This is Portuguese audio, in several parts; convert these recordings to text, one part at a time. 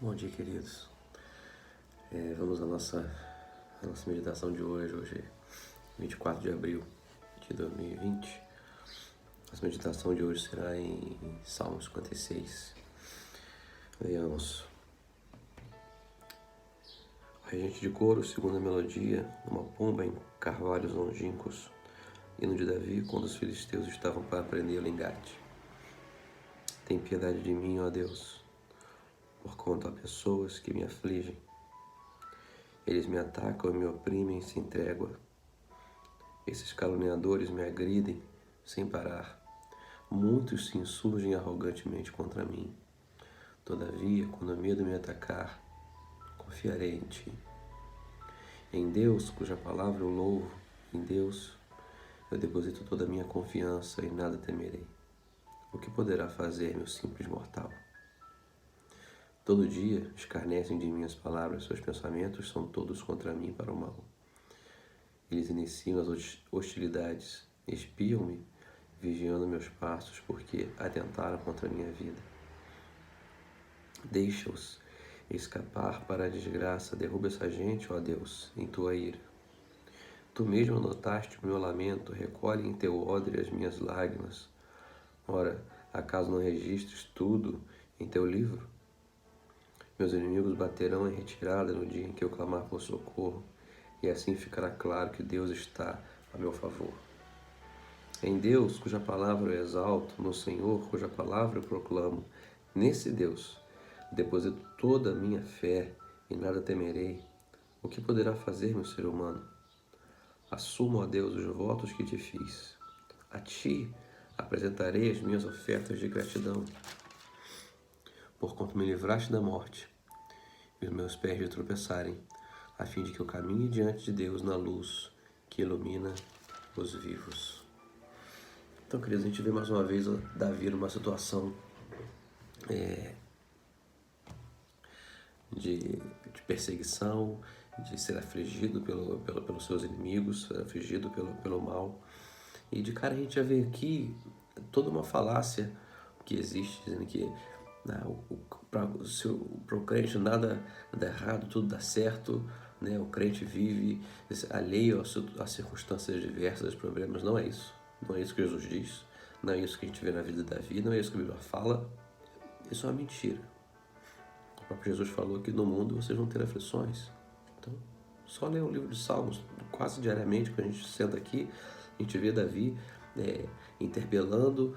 Bom dia, queridos. Vamos à nossa meditação de hoje é 24 de abril de 2020. Nossa meditação de hoje será em Salmo 56. Leamos. Regente de coro, segunda melodia, uma pomba em carvalhos longínquos, hino de Davi, quando os filisteus estavam para prender o engate. Tem piedade de mim, ó Deus, porquanto há pessoas que me afligem. Eles me atacam e me oprimem sem trégua. Esses caluniadores me agridem sem parar. Muitos se insurgem arrogantemente contra mim. Todavia, quando o medo me atacar, confiarei em Ti. Em Deus, cuja palavra eu louvo, em Deus eu deposito toda a minha confiança e nada temerei. O que poderá fazer meu simples mortal? Todo dia escarnecem de minhas palavras, seus pensamentos são todos contra mim para o mal. Eles iniciam as hostilidades, espiam-me, vigiando meus passos, porque atentaram contra a minha vida. Deixa-os escapar para a desgraça, derruba essa gente, ó Deus, em tua ira. Tu mesmo notaste o meu lamento, recolhe em teu odre as minhas lágrimas. Ora, acaso não registres tudo em teu livro? Meus inimigos baterão em retirada no dia em que eu clamar por socorro, e assim ficará claro que Deus está a meu favor. Em Deus, cuja palavra eu exalto, no Senhor, cuja palavra eu proclamo, nesse Deus deposito toda a minha fé e nada temerei. O que poderá fazer, meu ser humano? Assumo, ó Deus, os votos que te fiz. A ti apresentarei as minhas ofertas de gratidão, porquanto me livraste da morte e os meus pés de tropeçarem, a fim de que eu caminhe diante de Deus na luz que ilumina os vivos. Então, queridos, a gente vê mais uma vez Davi numa situação de perseguição, de ser afligido pelos seus inimigos, ser afligido pelo mal. E de cara a gente já vê aqui toda uma falácia que existe, dizendo que para o crente nada dá errado, tudo dá certo, né? O crente vive alheio às circunstâncias diversas, aos problemas. Não é isso. Não é isso que Jesus diz. Não é isso que a gente vê na vida de Davi. Não é isso que a Bíblia fala. Isso é uma mentira. O próprio Jesus falou que no mundo vocês vão ter aflições. Então, só ler o livro de Salmos quase diariamente, quando a gente senta aqui, a gente vê Davi interpelando,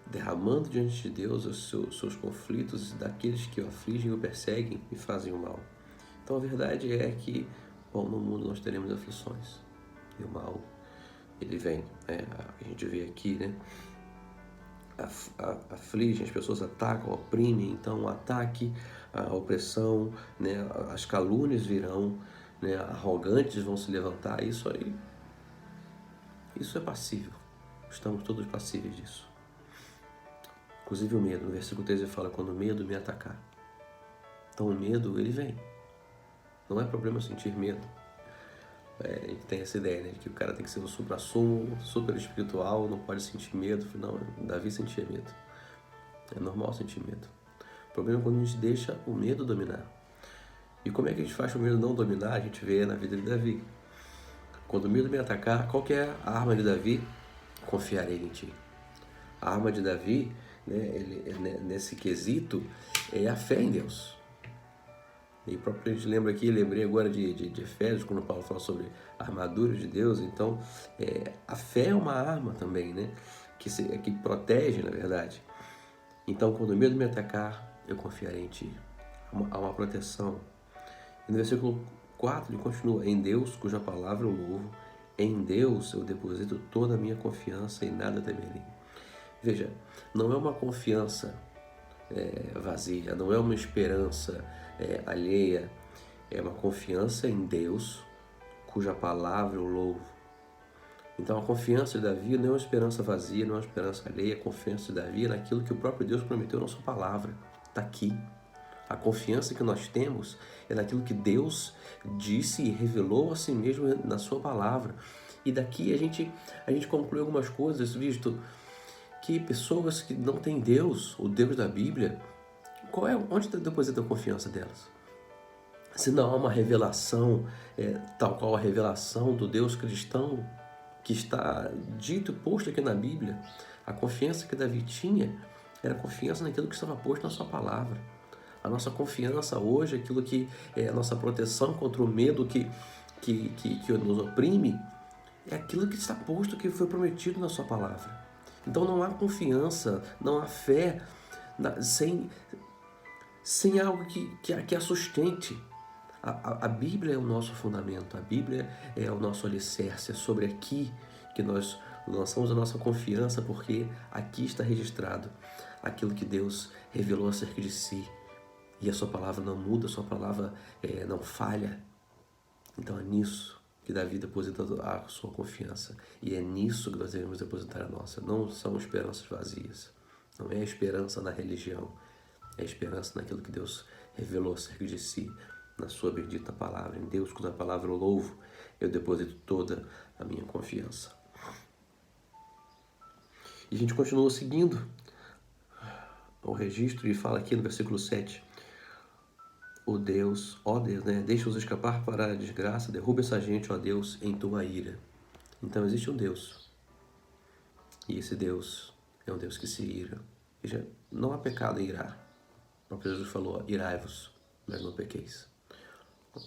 derramando diante de Deus os seus conflitos daqueles que o afligem, o perseguem e fazem o mal. Então a verdade é que, no mundo nós teremos aflições. E o mal, ele vem. A gente vê aqui, né? Afligem, as pessoas atacam, oprimem. Então o ataque, a opressão, né? As calúnias virão, né? Arrogantes vão se levantar. Isso é passível. Estamos todos passíveis disso. Inclusive o medo. No versículo 13 fala, quando o medo me atacar. Então o medo, ele vem. Não é problema sentir medo. A gente tem essa ideia, né, de que o cara tem que ser um supra-sumo, super espiritual, não pode sentir medo. Não, Davi sentia medo. É normal sentir medo. O problema é quando a gente deixa o medo dominar. E como é que a gente faz o medo não dominar? A gente vê na vida de Davi. Quando o medo me atacar, qual que é a arma de Davi? Confiarei em ti. A arma de Davi, né, nesse quesito, é a fé em Deus. E próprio a gente lembra aqui, lembrei agora de Efésios, quando Paulo fala sobre a armadura de Deus. Então, a fé é uma arma também, né? Que protege, na verdade. Então, quando o medo me atacar, eu confiarei em ti. Há uma proteção. E no versículo 4 ele continua, em Deus, cuja palavra eu louvo, em Deus eu deposito toda a minha confiança e nada temerei. Veja, não é uma confiança vazia, não é uma esperança alheia, é uma confiança em Deus, cuja palavra eu louvo. Então a confiança de Davi não é uma esperança vazia, não é uma esperança alheia, a confiança de Davi é naquilo que o próprio Deus prometeu na sua palavra, está aqui. A confiança que nós temos é naquilo que Deus disse e revelou a si mesmo na sua palavra. E daqui a gente conclui algumas coisas, visto que pessoas que não têm Deus, o Deus da Bíblia, onde deposita a confiança delas? Se não há uma revelação, tal qual a revelação do Deus cristão, que está dito e posto aqui na Bíblia, a confiança que Davi tinha era a confiança naquilo que estava posto na sua palavra. A nossa confiança hoje, aquilo que é a nossa proteção contra o medo que nos oprime, é aquilo que está posto, que foi prometido na sua palavra. Então não há confiança, não há fé sem algo que a sustente. A Bíblia é o nosso fundamento, a Bíblia é o nosso alicerce, é sobre aqui que nós lançamos a nossa confiança, porque aqui está registrado aquilo que Deus revelou acerca de si. E a sua palavra não muda, a sua palavra não falha. Então é nisso que Davi deposita a sua confiança. E é nisso que nós devemos depositar a nossa. Não são esperanças vazias. Não é a esperança na religião. É a esperança naquilo que Deus revelou acerca de si, na sua bendita palavra. Em Deus, cuja palavra eu louvo, eu deposito toda a minha confiança. E a gente continua seguindo o registro e fala aqui no versículo 7. Ó Deus, né? Deixa-os escapar para a desgraça, derruba essa gente, ó Deus, em tua ira. Então existe um Deus. E esse Deus é um Deus que se ira. Veja, não há pecado em irar. O próprio Jesus falou, irai-vos, mas não pequeis.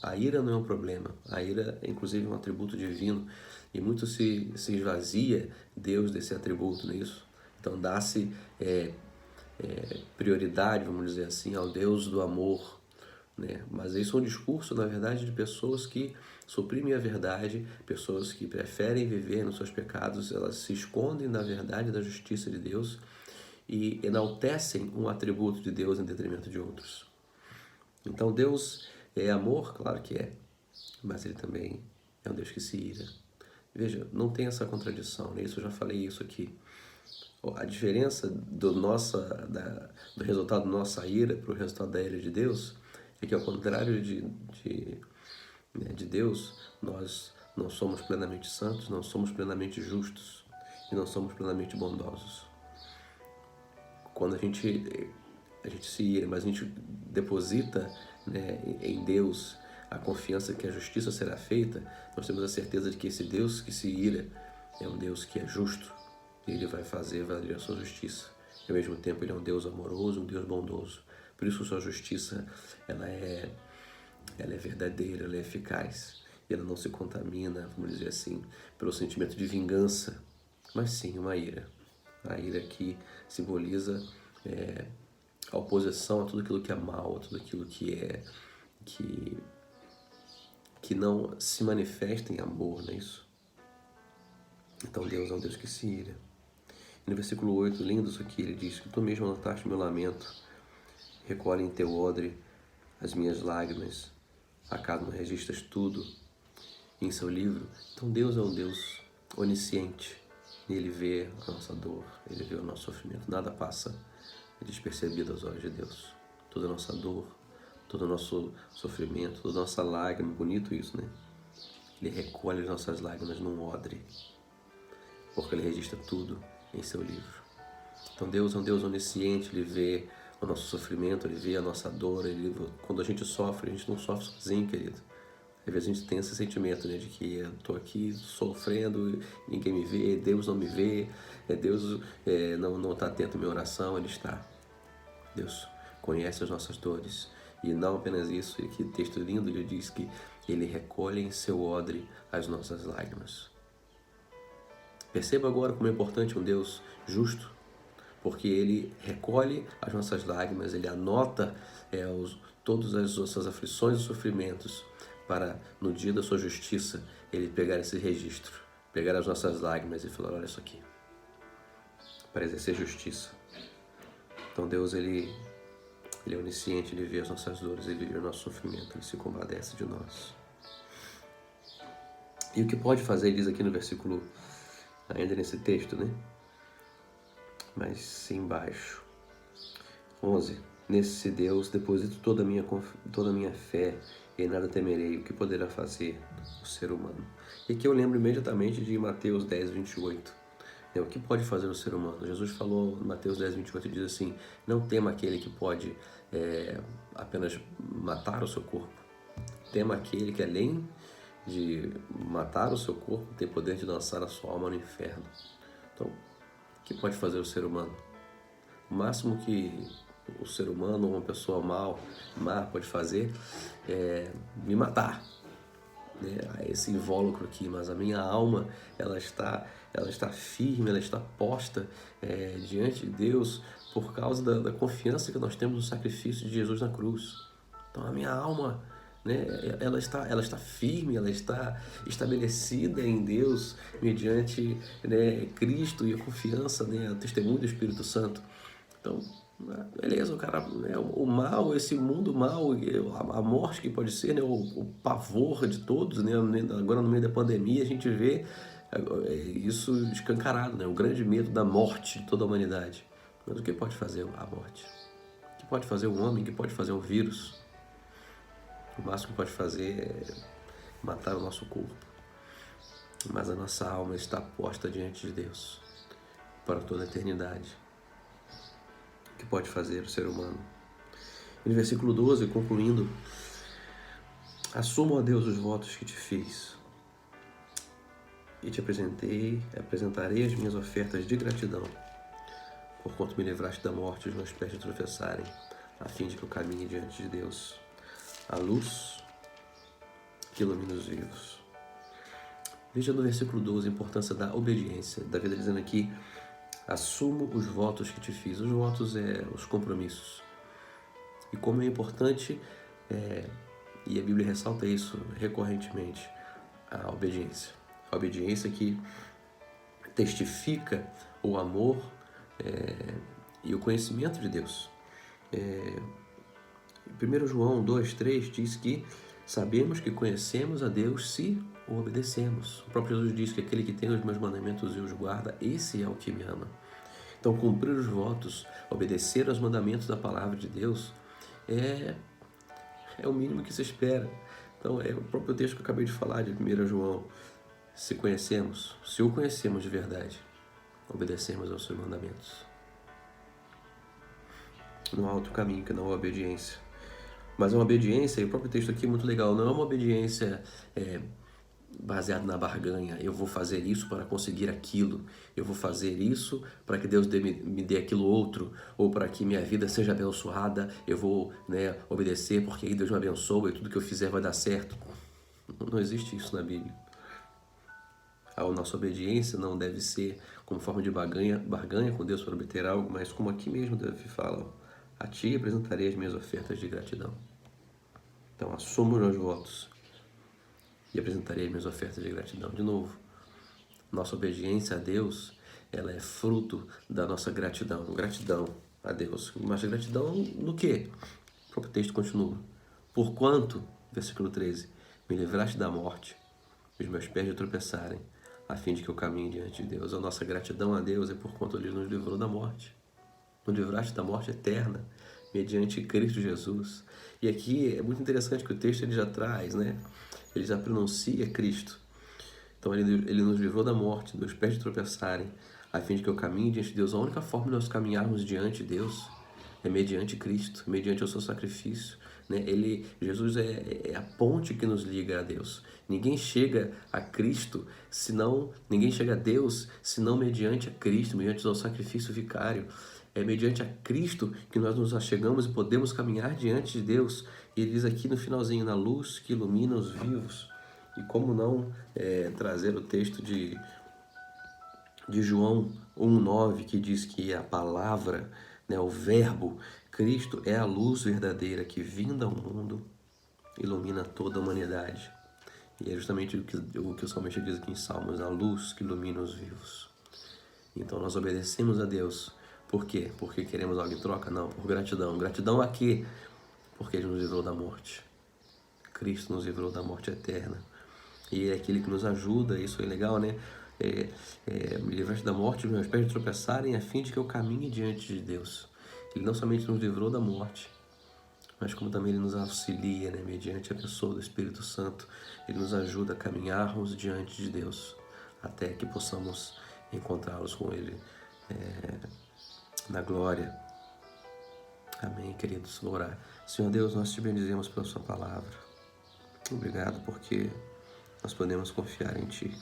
A ira não é um problema. A ira é inclusive um atributo divino. E muito se esvazia Deus desse atributo, não é isso? Então dá-se prioridade, vamos dizer assim, ao Deus do amor. Né? Mas isso é um discurso, na verdade, de pessoas que suprimem a verdade, pessoas que preferem viver nos seus pecados, elas se escondem na verdade da justiça de Deus e enaltecem um atributo de Deus em detrimento de outros. Então Deus é amor, claro que é, mas Ele também é um Deus que se ira. Veja, não tem essa contradição, né? Isso eu já falei isso aqui. A diferença do resultado da nossa ira para o resultado da ira de Deus é que, ao contrário de Deus, nós não somos plenamente santos, não somos plenamente justos e não somos plenamente bondosos. Quando a gente se ira, mas a gente deposita, né, em Deus a confiança que a justiça será feita, nós temos a certeza de que esse Deus que se ira é um Deus que é justo e Ele vai fazer valer a sua justiça. E ao mesmo tempo Ele é um Deus amoroso, um Deus bondoso. Por isso a sua justiça ela é verdadeira, ela é eficaz. E ela não se contamina, vamos dizer assim, pelo sentimento de vingança, mas sim uma ira. A ira que simboliza a oposição a tudo aquilo que é mal, a tudo aquilo que não se manifesta em amor, não é isso? Então Deus é um Deus que se ira. E no versículo 8, lindo isso aqui, ele diz que tu mesmo anotaste meu lamento, recolhe em teu odre as minhas lágrimas, acaso registras tudo em seu livro. Então Deus é um Deus onisciente, e Ele vê a nossa dor, Ele vê o nosso sofrimento, nada passa despercebido aos olhos de Deus. Toda a nossa dor, todo o nosso sofrimento, toda a nossa lágrima, bonito isso, né? Ele recolhe as nossas lágrimas num odre, porque Ele registra tudo em seu livro. Então Deus é um Deus onisciente, Ele vê o nosso sofrimento, Ele vê a nossa dor, quando a gente sofre, a gente não sofre sozinho, querido. Às vezes a gente tem esse sentimento, né, de que eu estou aqui sofrendo, ninguém me vê, Deus não me vê, Deus não está atento à minha oração. Ele está. Deus conhece as nossas dores. E não apenas isso, que texto lindo, ele diz que Ele recolhe em seu odre as nossas lágrimas. Perceba agora como é importante um Deus justo, porque Ele recolhe as nossas lágrimas, Ele anota todas as nossas aflições e sofrimentos, para, no dia da sua justiça, Ele pegar esse registro, pegar as nossas lágrimas e falar, olha isso aqui, para exercer justiça. Então Deus, Ele é onisciente, Ele vê as nossas dores, Ele vê o nosso sofrimento, Ele se compadece de nós. E o que pode fazer, ele diz aqui no versículo, ainda nesse texto, né? Mas embaixo, 11, nesse Deus deposito toda a minha fé, e nada temerei, o que poderá fazer o ser humano. E aqui eu lembro imediatamente de Mateus 10, 28, O que pode fazer o ser humano? Jesus falou em Mateus 10, 28, diz assim: não tema aquele que pode apenas matar o seu corpo. Tema aquele que, além de matar o seu corpo, tem poder de lançar a sua alma no inferno. Então, o que pode fazer o ser humano? O máximo que o ser humano, uma pessoa má pode fazer é me matar, né? Esse invólucro aqui, mas a minha alma, ela está firme, ela está posta diante de Deus por causa da confiança que nós temos no sacrifício de Jesus na cruz. Então a minha alma, né, ela está firme, ela está estabelecida em Deus mediante, né, Cristo e a confiança, né, o testemunho do Espírito Santo. Então, beleza, o cara, né, o mal, esse mundo mal, a morte que pode ser, né, o pavor de todos, né, agora no meio da pandemia a gente vê isso escancarado, né, o grande medo da morte de toda a humanidade. Mas o que pode fazer a morte? O que pode fazer um homem? O que pode fazer um vírus? O máximo que pode fazer é matar o nosso corpo. Mas a nossa alma está posta diante de Deus para toda a eternidade. O que pode fazer o ser humano? E no versículo 12, concluindo: assumo a Deus os votos que te fiz e te apresentarei as minhas ofertas de gratidão, porquanto me livraste da morte e os meus pés de tropeçarem, a fim de que eu caminhe diante de Deus, a luz que ilumina os vivos. Veja no versículo 12 a importância da obediência. Davi está dizendo aqui: assumo os votos que te fiz. Os votos os compromissos. E como é importante, e a Bíblia ressalta isso recorrentemente, a obediência. A obediência que testifica o amor e o conhecimento de Deus. 1 João 2,3 diz que sabemos que conhecemos a Deus se o obedecemos. O próprio Jesus diz que aquele que tem os meus mandamentos e os guarda, esse é o que me ama. Então, cumprir os votos, obedecer aos mandamentos da palavra de Deus é o mínimo que se espera. Então, é o próprio texto que eu acabei de falar de 1 João. Se o conhecemos de verdade, obedecemos aos seus mandamentos. Não há outro caminho que não a obediência. Mas é uma obediência, e o próprio texto aqui é muito legal, não é uma obediência baseada na barganha. Eu vou fazer isso para conseguir aquilo. Eu vou fazer isso para que Deus me dê aquilo outro. Ou para que minha vida seja abençoada. Eu vou, né, obedecer porque aí Deus me abençoa e tudo que eu fizer vai dar certo. Não existe isso na Bíblia. A nossa obediência não deve ser como forma de barganha com Deus para obter algo, mas como aqui mesmo Davi fala: a ti apresentarei as minhas ofertas de gratidão. Então, assumo os meus votos e apresentarei as minhas ofertas de gratidão. De novo, nossa obediência a Deus, ela é fruto da nossa gratidão. Gratidão a Deus. Mas gratidão no quê? O próprio texto continua: porquanto, versículo 13, me livraste da morte, os meus pés de tropeçarem, a fim de que eu caminhe diante de Deus. A nossa gratidão a Deus é por quanto Ele nos livrou da morte. Nos livraste da morte eterna, mediante Cristo Jesus. E aqui é muito interessante que o texto ele já traz, né? Ele já pronuncia Cristo. Então ele nos livrou da morte, dos pés de tropeçarem, a fim de que eu caminhe diante de Deus. A única forma de nós caminharmos diante de Deus é mediante Cristo, mediante o seu sacrifício. Né? Jesus é a ponte que nos liga a Deus. Ninguém chega a Cristo, ninguém chega a Deus, senão mediante a Cristo, mediante o sacrifício vicário. É mediante a Cristo que nós nos achegamos e podemos caminhar diante de Deus. E ele diz aqui no finalzinho: na luz que ilumina os vivos. E como não trazer o texto de João 1,9, que diz que a palavra, né, o verbo, Cristo é a luz verdadeira que, vinda ao mundo, ilumina toda a humanidade. E é justamente o que o salmista diz aqui em Salmos: a luz que ilumina os vivos. Então nós obedecemos a Deus. Por quê? Porque queremos algo em troca? Não, por gratidão. Gratidão a quê? Porque Ele nos livrou da morte. Cristo nos livrou da morte eterna. E é aquele que nos ajuda, isso é legal, né? Me livraste da morte, os meus pés de tropeçarem, a fim de que eu caminhe diante de Deus. Ele não somente nos livrou da morte, mas como também Ele nos auxilia, né? Mediante a pessoa do Espírito Santo. Ele nos ajuda a caminharmos diante de Deus, até que possamos encontrá-los com Ele na glória. Amém, queridos. Vou orar. Senhor Deus, nós te bendizemos pela sua palavra. Obrigado porque nós podemos confiar em Ti.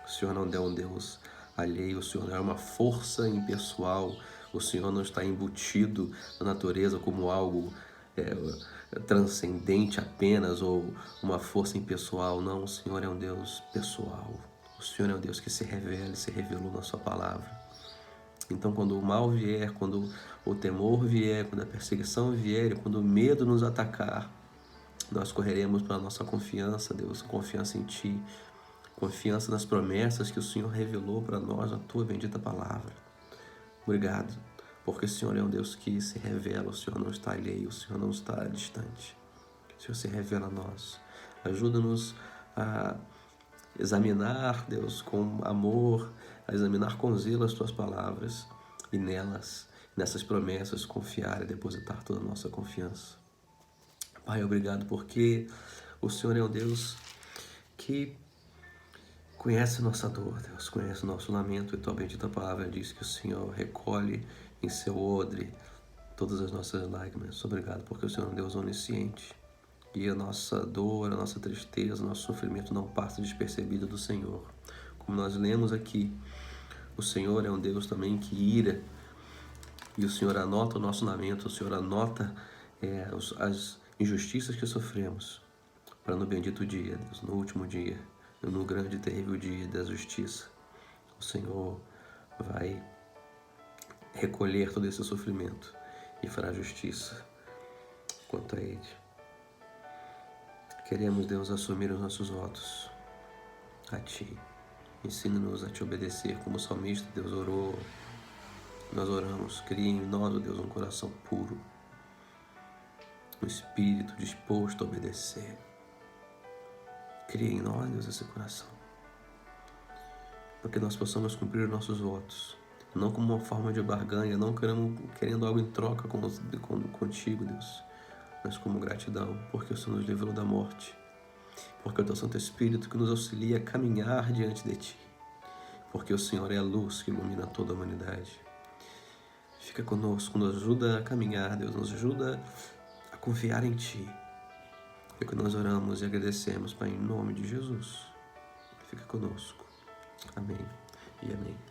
O Senhor não é um Deus alheio, o Senhor não é uma força impessoal, o Senhor não está embutido na natureza como algo transcendente apenas ou uma força impessoal. Não, o Senhor é um Deus pessoal. O Senhor é um Deus que se revela e se revelou na sua palavra. Então, quando o mal vier, quando o temor vier, quando a perseguição vier, quando o medo nos atacar, nós correremos para a nossa confiança, Deus, confiança em Ti, confiança nas promessas que o Senhor revelou para nós na Tua bendita palavra. Obrigado, porque o Senhor é um Deus que se revela, o Senhor não está alheio, o Senhor não está distante. O Senhor se revela a nós. Ajuda-nos a examinar, Deus, com amor, a examinar com zelo as Tuas palavras e nessas promessas, confiar e depositar toda a nossa confiança. Pai, obrigado porque o Senhor é um Deus que conhece nossa dor, Deus, conhece o nosso lamento, e Tua bendita palavra diz que o Senhor recolhe em seu odre todas as nossas lágrimas. Obrigado porque o Senhor é um Deus onisciente e a nossa dor, a nossa tristeza, o nosso sofrimento não passa despercebido do Senhor. Como nós lemos aqui, o Senhor é um Deus também que ira, e o Senhor anota o nosso lamento, o Senhor anota as injustiças que sofremos, para no bendito dia, Deus, no último dia, no grande e terrível dia da justiça, o Senhor vai recolher todo esse sofrimento e fará justiça quanto a Ele. Queremos, Deus, assumir os nossos votos a Ti. Ensina-nos a Te obedecer, como o salmista, Deus, orou. Nós oramos, cria em nós, ó Deus, um coração puro, um espírito disposto a obedecer. Cria em nós, Deus, esse coração, para que nós possamos cumprir os nossos votos, não como uma forma de barganha, não querendo algo em troca contigo, Deus, mas como gratidão, porque o Senhor nos livrou da morte, porque é o Teu Santo Espírito que nos auxilia a caminhar diante de Ti, porque o Senhor é a luz que ilumina toda a humanidade. Fica conosco, nos ajuda a caminhar, Deus, nos ajuda a confiar em Ti. É que nós oramos e agradecemos, Pai, em nome de Jesus. Fica conosco. Amém e amém.